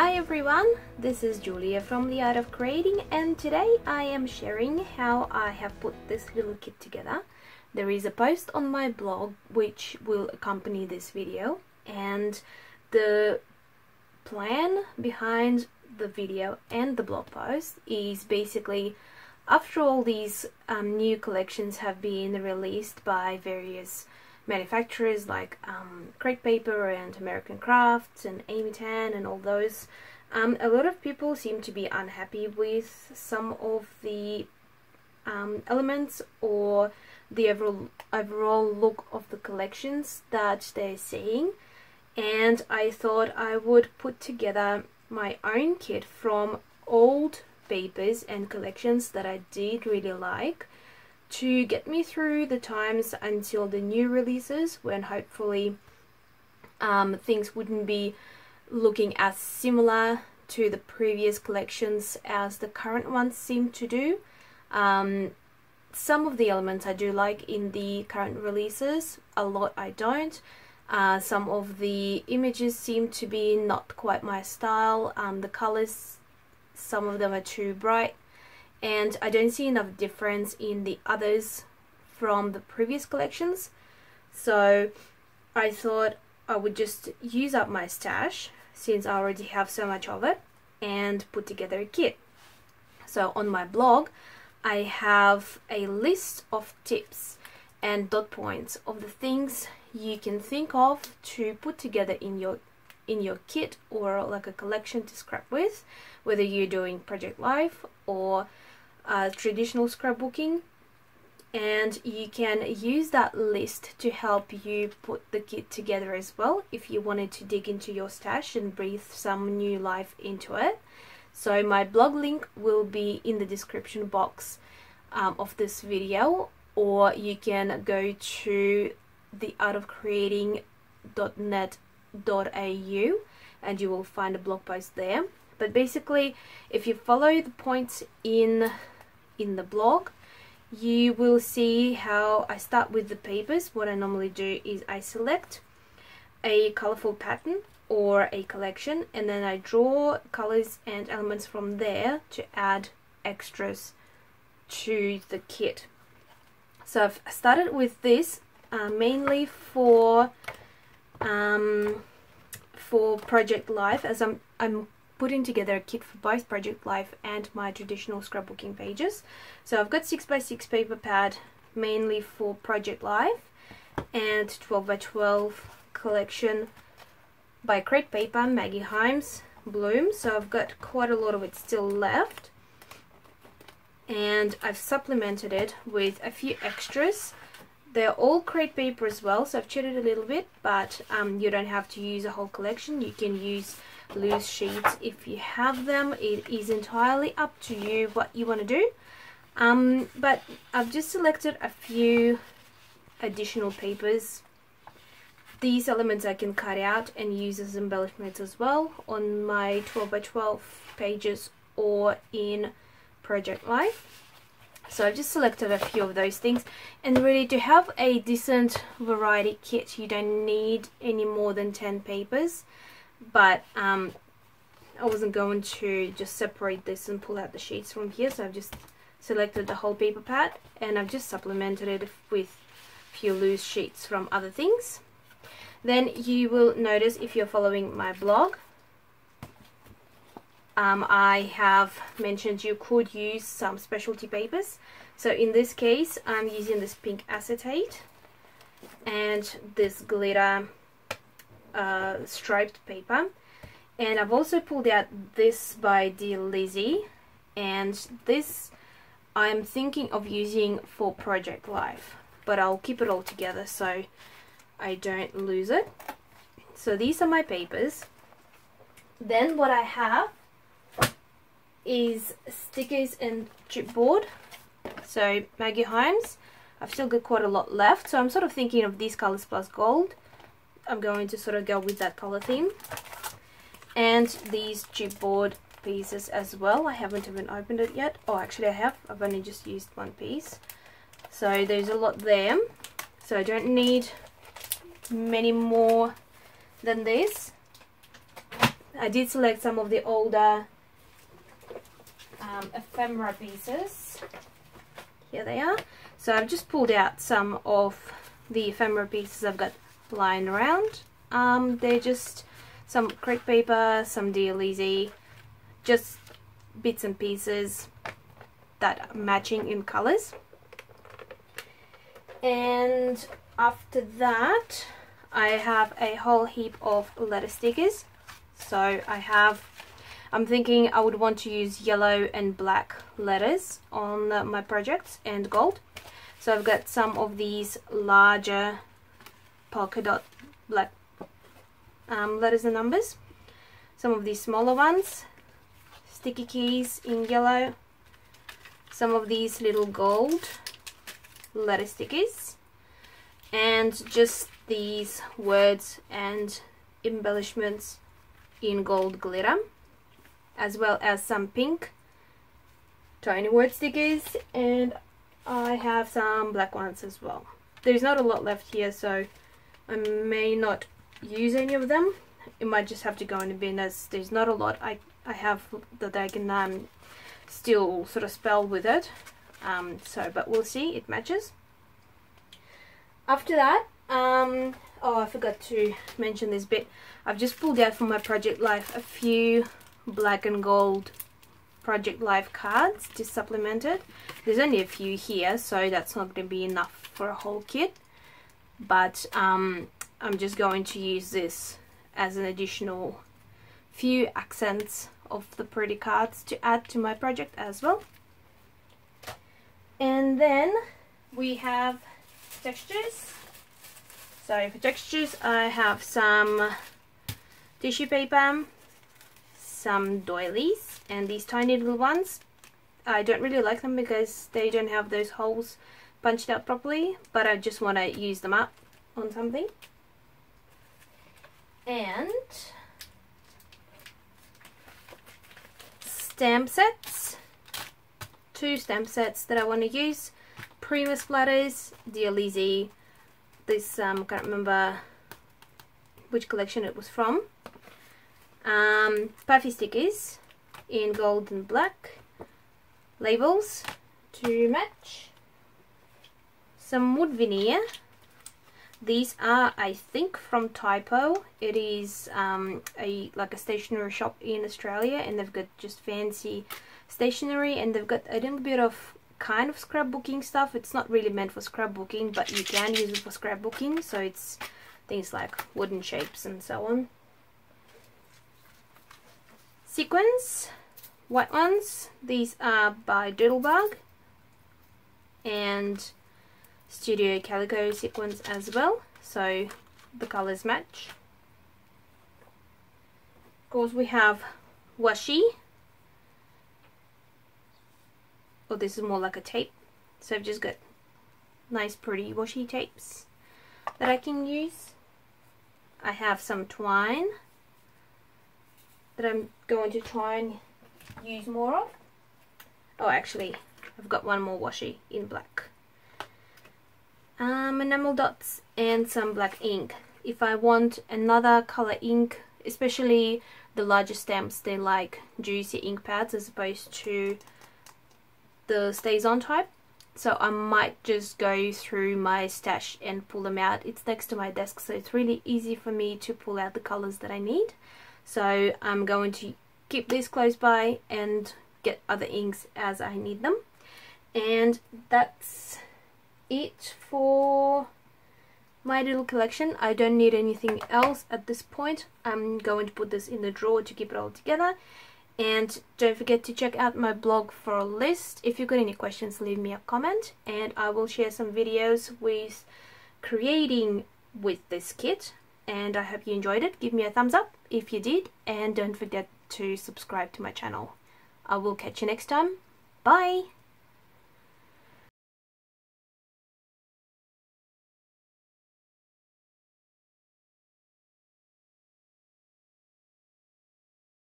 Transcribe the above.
Hi everyone, this is Julia from The Art of Creating, and today I am sharing how I have put this little kit together. There is a post on my blog which will accompany this video, and the plan behind the video and the blog post is basically, after all these new collections have been released by various manufacturers like Crate Paper and American Crafts and Amy Tan and all those, a lot of people seem to be unhappy with some of the elements or the overall look of the collections that they're seeing, and I thought I would put together my own kit from old papers and collections that I did really like, to get me through the times until the new releases, when hopefully things wouldn't be looking as similar to the previous collections as the current ones seem to do. Some of the elements I do like in the current releases, a lot I don't. Some of the images seem to be not quite my style. The colors, some of them are too bright, and I don't see enough difference in the others from the previous collections. So I thought I would just use up my stash, since I already have so much of it, and put together a kit. So on my blog I have a list of tips and dot points of the things you can think of to put together in your kit, or like a collection to scrap with, whether you're doing Project Life or traditional scrapbooking. And you can use that list to help you put the kit together as well, if you wanted to dig into your stash and breathe some new life into it. So my blog link will be in the description box of this video, or you can go to theartofcreating.net.au and you will find a blog post there. But basically, if you follow the points in the blog, you will see how I start with the papers. What I normally do is I select a colorful pattern or a collection, and then I draw colors and elements from there to add extras to the kit. So I've started with this mainly for Project Life, as I'm putting together a kit for both Project Life and my traditional scrapbooking pages. So I've got 6x6 paper pad mainly for Project Life, and 12x12 collection by Crate Paper, Maggie Himes, Bloom. So I've got quite a lot of it still left, and I've supplemented it with a few extras. They're all Crate Paper as well, so I've cheated a little bit, but you don't have to use a whole collection. You can use loose sheets if you have them. It is entirely up to you what you want to do. But I've just selected a few additional papers. These elements I can cut out and use as embellishments as well on my 12x12 pages or in Project Life. So I've just selected a few of those things, and really, to have a decent variety kit you don't need any more than 10 papers. But I wasn't going to just separate this and pull out the sheets from here, so I've just selected the whole paper pad, and I've just supplemented it with a few loose sheets from other things. Then you will notice, if you're following my blog, I have mentioned you could use some specialty papers. So in this case I'm using this pink acetate and this glitter striped paper, and I've also pulled out this by Dear Lizzie, and this I'm thinking of using for Project Life, but I'll keep it all together so I don't lose it. So these are my papers. Then what I have is stickers and chipboard. So Maggie Himes, I've still got quite a lot left, so I'm sort of thinking of these colors plus gold. I'm going to sort of go with that color theme. And these chipboard pieces as well. I haven't even opened it yet. Oh, actually I have. I've only just used one piece. So there's a lot there. So I don't need many more than this. I did select some of the older ephemera pieces. Here they are. So I've just pulled out some of the ephemera pieces I've got lying around. They're just some crepe paper, some DLEZ, just bits and pieces that are matching in colors. And after that, I have a whole heap of letter stickers. So I'm thinking I would want to use yellow and black letters on my projects, and gold. So I've got some of these larger polka dot black letters and numbers, some of these smaller ones, sticky keys in yellow, some of these little gold letter stickers, and just these words and embellishments in gold glitter, as well as some pink tiny word stickers, and I have some black ones as well. There's not a lot left here, so I may not use any of them. It might just have to go in the bin, as there's not a lot I have that I can still sort of spell with it. But we'll see, it matches. After that, oh, I forgot to mention this bit. I've just pulled out from my Project Life a few black and gold Project Life cards to supplement it. There's only a few here, so that's not going to be enough for a whole kit. But I'm just going to use this as an additional few accents of the pretty cards to add to my project as well. And then we have textures. So for textures, I have some tissue paper, some doilies, and these tiny little ones. I don't really like them because they don't have those holes punched out properly, but I just want to use them up on something. And stamp sets, 2 stamp sets that I want to use. Prima splatters, DLEZ. This can't remember which collection it was from. Puffy stickers in gold and black. Labels to match. Some wood veneer. These are, I think, from Typo. It is like a stationery shop in Australia, and they've got just fancy stationery, and they've got a little bit of kind of scrapbooking stuff. It's not really meant for scrapbooking, but you can use it for scrapbooking, so it's things like wooden shapes and so on. Sequins, white ones. These are by Doodlebug, and Studio Calico sequins as well, so the colors match. Of course, we have washi. Oh, this is more like a tape, so I've just got nice pretty washi tapes that I can use. I have some twine that I'm going to try and use more of. Oh, actually, I've got one more washi in black. Enamel dots and some black ink. If I want another color ink, especially the larger stamps, they like juicy ink pads as opposed to the stays on type, so I might just go through my stash and pull them out. It's next to my desk, so it's really easy for me to pull out the colors that I need. So I'm going to keep this close by and get other inks as I need them. And that's it for my little collection. I don't need anything else at this point. I'm going to put this in the drawer to keep it all together. And don't forget to check out my blog for a list. If you've got any questions, leave me a comment, and I will share some videos with creating with this kit. And I hope you enjoyed it. Give me a thumbs up if you did, and don't forget to subscribe to my channel. I will catch you next time. Bye!